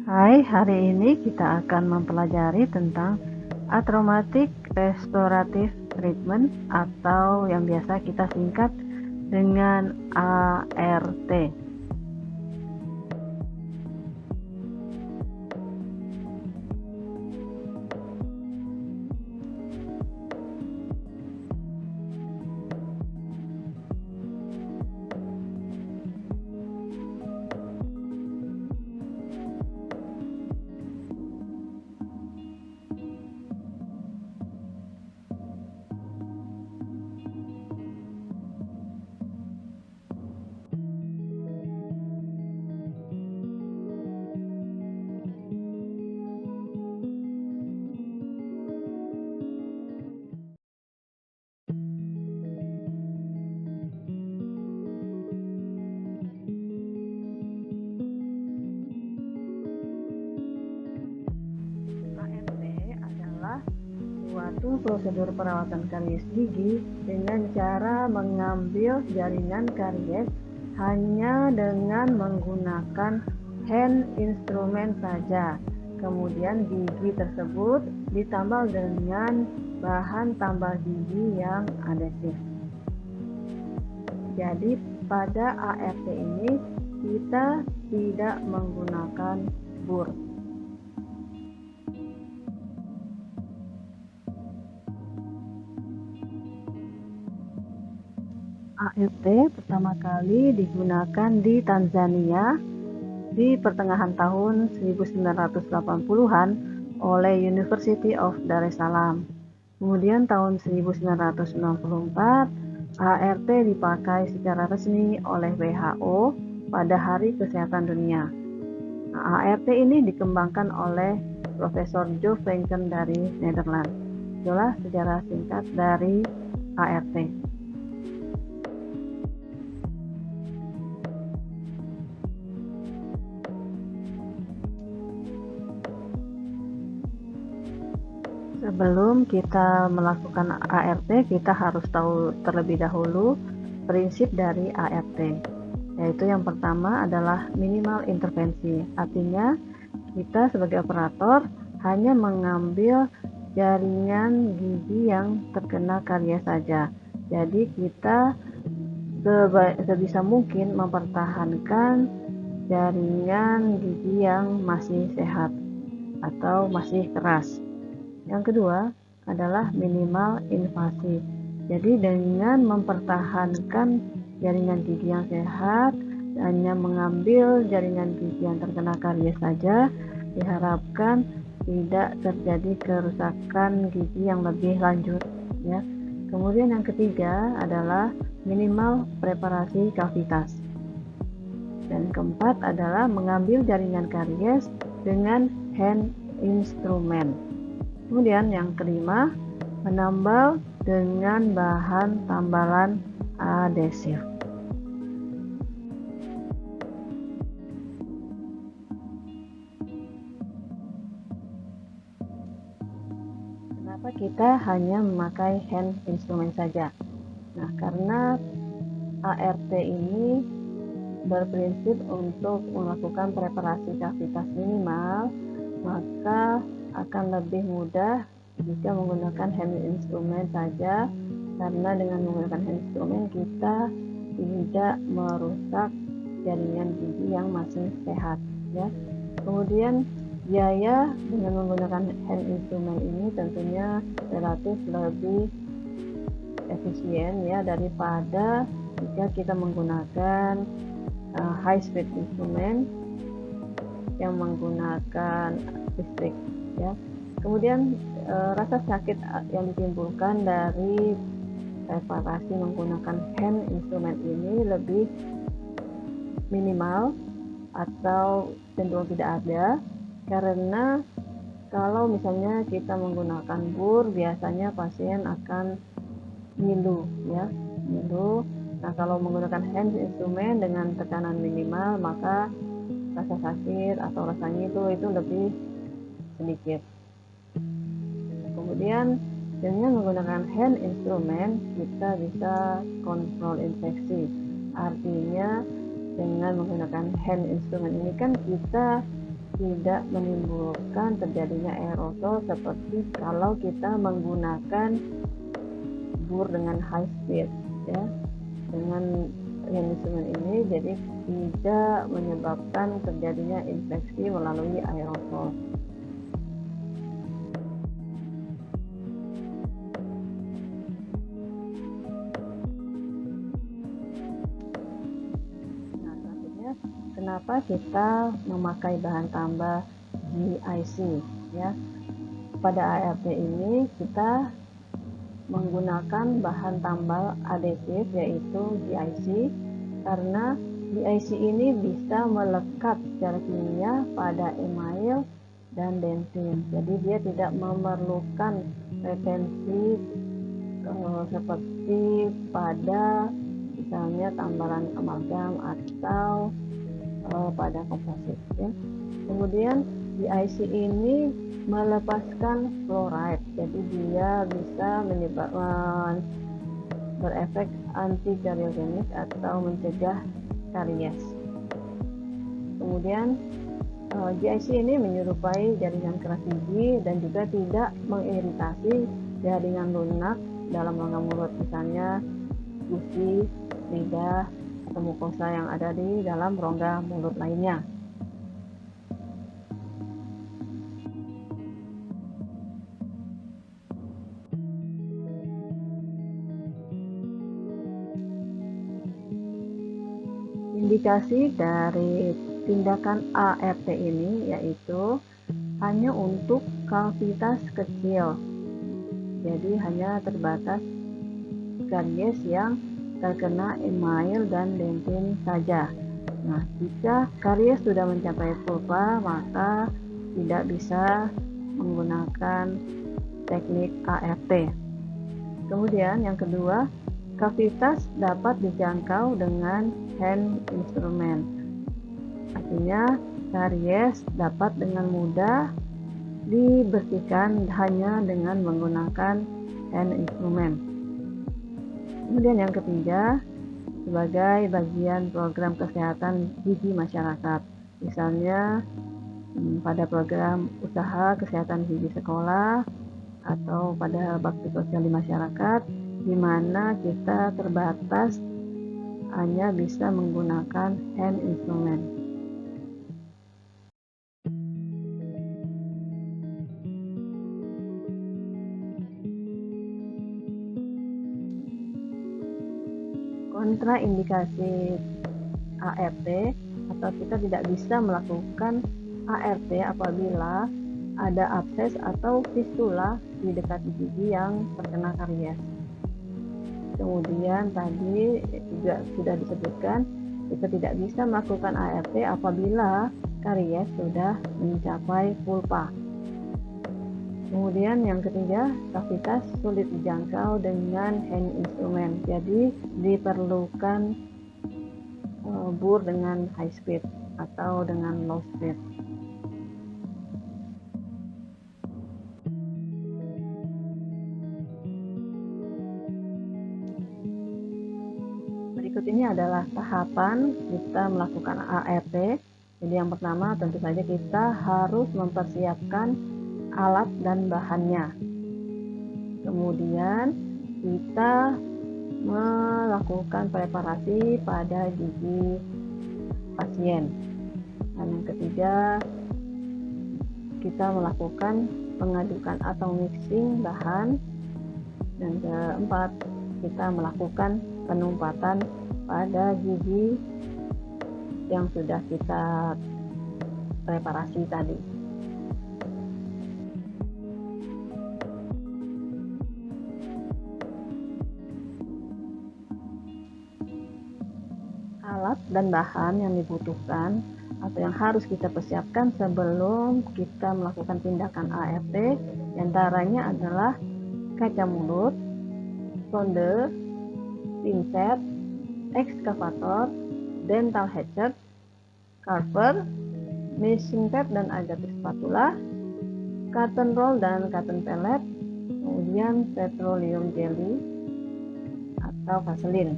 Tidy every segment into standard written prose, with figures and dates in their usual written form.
Hai, hari ini kita akan mempelajari tentang atraumatic restorative treatment atau yang biasa kita singkat dengan ART. ART adalah suatu prosedur perawatan karies gigi dengan cara mengambil jaringan karies hanya dengan menggunakan hand instrument saja. Kemudian gigi tersebut ditambal dengan bahan tambal gigi yang adesif. Jadi pada ART ini kita tidak menggunakan bur. ART pertama kali digunakan di Tanzania di pertengahan tahun 1980-an oleh University of Dar es Salaam. Kemudian tahun 1994 ART dipakai secara resmi oleh WHO pada Hari Kesehatan Dunia. ART ini dikembangkan oleh Profesor Jo Franken dari Nederland. Itulah sejarah singkat dari ART. Sebelum kita melakukan ART, kita harus tahu terlebih dahulu prinsip dari ART, yaitu yang pertama adalah minimal intervensi. Artinya, kita sebagai operator hanya mengambil jaringan gigi yang terkena karies saja. Jadi, kita sebisa mungkin mempertahankan jaringan gigi yang masih sehat atau masih keras. Yang kedua adalah minimal invasi. Jadi dengan mempertahankan jaringan gigi yang sehat, hanya mengambil jaringan gigi yang terkena karies saja, diharapkan tidak terjadi kerusakan gigi yang lebih lanjut, ya. Kemudian yang ketiga adalah minimal preparasi kavitas. Dan keempat adalah mengambil jaringan karies dengan hand instrument. Kemudian yang kelima, menambal dengan bahan tambalan adesif. Kenapa kita hanya memakai hand instrument saja? Nah, karena ART ini berprinsip untuk melakukan preparasi kavitas minimal, maka akan lebih mudah jika menggunakan hand instrument saja, karena dengan menggunakan hand instrument kita tidak merusak jaringan gigi yang masih sehat, ya. Kemudian biaya dengan menggunakan hand instrument ini tentunya relatif lebih efisien, ya, daripada jika kita menggunakan high speed instrument yang menggunakan listrik, ya. Kemudian rasa sakit yang ditimbulkan dari preparasi menggunakan hand instrument ini lebih minimal atau cenderung tidak ada, karena kalau misalnya kita menggunakan bur, biasanya pasien akan ngilu, ya, ngilu. Nah, kalau menggunakan hand instrument dengan tekanan minimal, maka rasa sakit atau rasa ngilu itu lebih sedikit. Kemudian dengan menggunakan hand instrument kita bisa kontrol infeksi. Artinya dengan menggunakan hand instrument ini kan kita tidak menimbulkan terjadinya aerosol seperti kalau kita menggunakan bur dengan high speed ya. Dengan instrumen ini jadi tidak menyebabkan terjadinya infeksi melalui aerosol. Nah, selanjutnya kenapa kita memakai bahan tambah GIC ya. Pada ART ini kita menggunakan bahan tambal adhesif yaitu GIC karena GIC ini bisa melekat secara kimia pada email dan dentin. Jadi dia tidak memerlukan retensi seperti pada misalnya tambalan amalgam atau pada komposit ya. Kemudian GIC ini melepaskan fluoride, jadi dia bisa menyebabkan berefek anti-kariogenik atau mencegah karies. Kemudian GIC ini menyerupai jaringan keras gigi dan juga tidak mengiritasi jaringan lunak dalam rongga mulut, misalnya gusi, lidah, atau mukosa yang ada di dalam rongga mulut lainnya. Indikasi dari tindakan ART ini yaitu hanya untuk kavitas kecil, jadi hanya terbatas karies yang terkena email dan dentin saja. Nah, jika karies sudah mencapai pulpa, maka tidak bisa menggunakan teknik ART. Kemudian yang kedua, kavitas dapat dijangkau dengan hand instrument. Artinya karies dapat dengan mudah dibersihkan hanya dengan menggunakan hand instrument. Kemudian yang ketiga, sebagai bagian program kesehatan gigi masyarakat, misalnya pada program usaha kesehatan gigi sekolah atau pada bakti sosial di masyarakat, di mana kita terbatas hanya bisa menggunakan hand instrument. Kontraindikasi ART atau kita tidak bisa melakukan ART apabila ada abses atau fistula di dekat gigi yang terkena karies. Kemudian tadi juga sudah disebutkan kita tidak bisa melakukan ART apabila karies sudah mencapai pulpa. Kemudian yang ketiga, kavitas sulit dijangkau dengan hand instrument, jadi diperlukan bur dengan high speed atau dengan low speed. Berikut ini adalah tahapan kita melakukan ART. Jadi yang pertama tentu saja kita harus mempersiapkan alat dan bahannya. Kemudian kita melakukan preparasi pada gigi pasien. Dan yang ketiga, kita melakukan pengadukan atau mixing bahan. Dan keempat, kita melakukan penumpatan pada gigi yang sudah kita preparasi tadi. Alat dan bahan yang dibutuhkan atau yang harus kita persiapkan sebelum kita melakukan tindakan ART, diantaranya adalah kaca mulut, sonde, pinset, ekskavator, dental hatchet, carver, meshing tape dan agatis spatula, cotton roll dan cotton pellet, kemudian petroleum jelly atau. atau vaselin.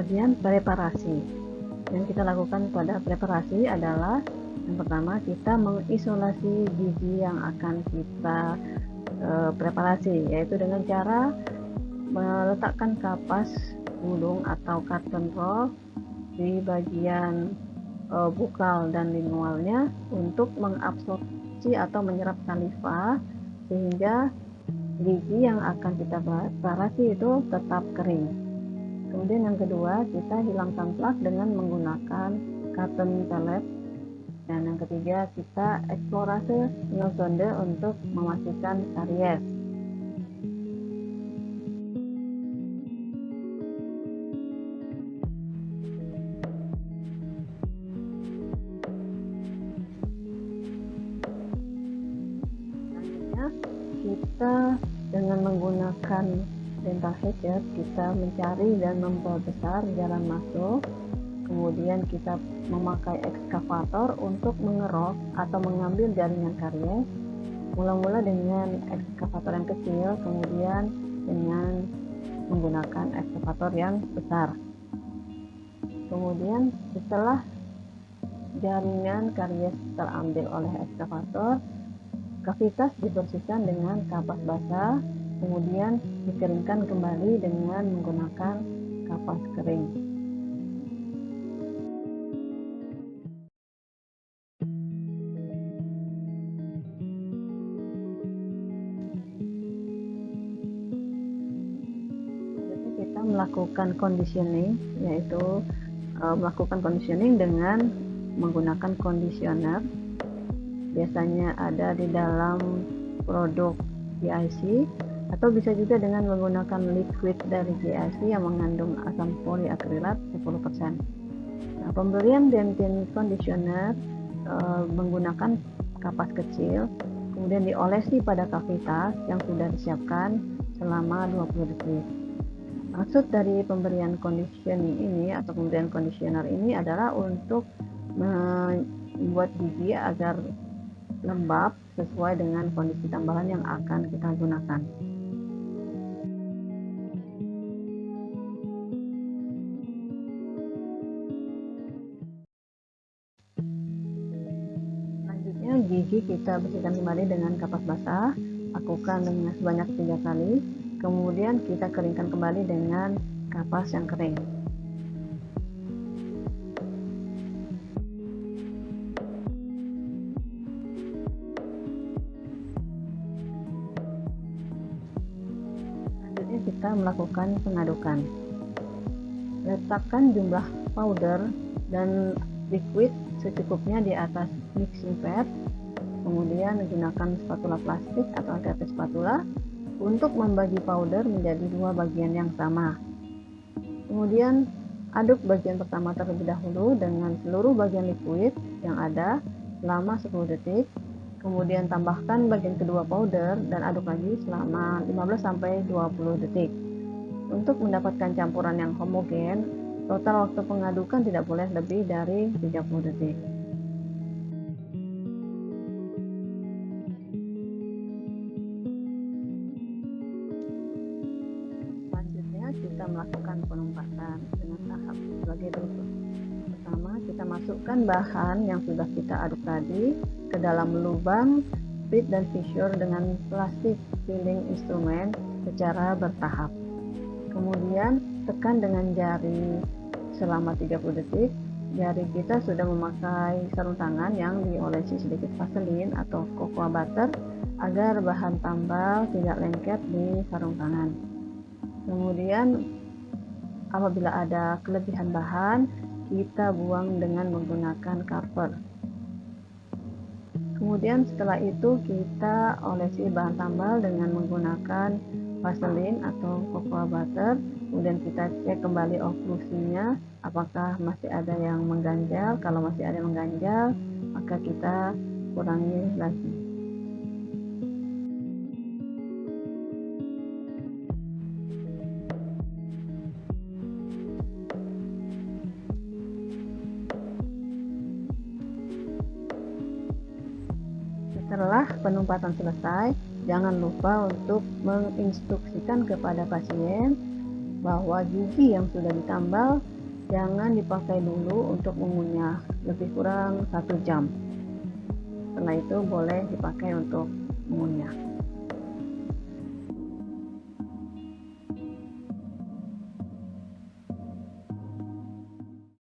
bagian preparasi. Yang kita lakukan pada preparasi adalah yang pertama kita mengisolasi gigi yang akan kita preparasi, yaitu dengan cara meletakkan kapas gulung atau karton roll di bagian bukal dan lingualnya untuk mengabsorpsi atau menyerap saliva sehingga gigi yang akan kita preparasi itu tetap kering. Kemudian yang kedua, kita hilangkan plak dengan menggunakan cotton pellet. Dan yang ketiga, kita eksplorase dengan sonde untuk memastikan karies. Selanjutnya, kita dengan menggunakan dental hatchet, kita mencari dan memperbesar jalan masuk. Kemudian kita memakai ekskavator untuk mengerok atau mengambil jaringan karies. Mula-mula dengan ekskavator yang kecil, kemudian dengan menggunakan ekskavator yang besar. Kemudian setelah jaringan karies terambil oleh ekskavator, kavitas dibersihkan dengan kapas basah, kemudian dikeringkan kembali dengan menggunakan kapas kering. Kita melakukan conditioning, yaitu melakukan conditioning dengan menggunakan conditioner. Biasanya ada di dalam produk GIC atau bisa juga dengan menggunakan liquid dari GIC yang mengandung asam poliakrilat 10%. Nah, pemberian Dentin conditioner menggunakan kapas kecil, kemudian diolesi pada kavitas yang sudah disiapkan selama 20 detik. Maksud dari pemberian conditioning ini atau pemberian conditioner ini adalah untuk membuat gigi agar lembab sesuai dengan kondisi tambahan yang akan kita gunakan. Selanjutnya gigi kita bersihkan kembali dengan kapas basah, lakukan dengan sebanyak 3 kali. Kemudian kita keringkan kembali dengan kapas yang kering. Selanjutnya kita melakukan pengadukan. Letakkan jumlah powder dan liquid secukupnya di atas mixing pad. Kemudian gunakan spatula plastik atau anti spatula untuk membagi powder menjadi 2 bagian yang sama. Kemudian aduk bagian pertama terlebih dahulu dengan seluruh bagian liquid yang ada selama 10 detik. Kemudian tambahkan bagian kedua powder dan aduk lagi selama 15-20 detik. Untuk mendapatkan campuran yang homogen, total waktu pengadukan tidak boleh lebih dari 30 detik. Kita melakukan penumpasan dengan tahap sebagai berikut. Pertama, kita masukkan bahan yang sudah kita aduk tadi ke dalam lubang split dan fissure dengan plastik filling instrument secara bertahap. Kemudian tekan dengan jari selama 30 detik. Jari kita sudah memakai sarung tangan yang diolesi sedikit vaselin atau cocoa butter agar bahan tambal tidak lengket di sarung tangan. Kemudian apabila ada kelebihan bahan, kita buang dengan menggunakan carver. Kemudian setelah itu kita olesi bahan tambal dengan menggunakan vaselin atau cocoa butter. Kemudian kita cek kembali oklusinya, apakah masih ada yang mengganjal. Kalau masih ada yang mengganjal, maka kita kurangi lagi. Setelah penumpatan selesai, jangan lupa untuk menginstruksikan kepada pasien bahwa gigi yang sudah ditambal jangan dipakai dulu untuk mengunyah, lebih kurang 1 jam. Setelah itu boleh dipakai untuk mengunyah.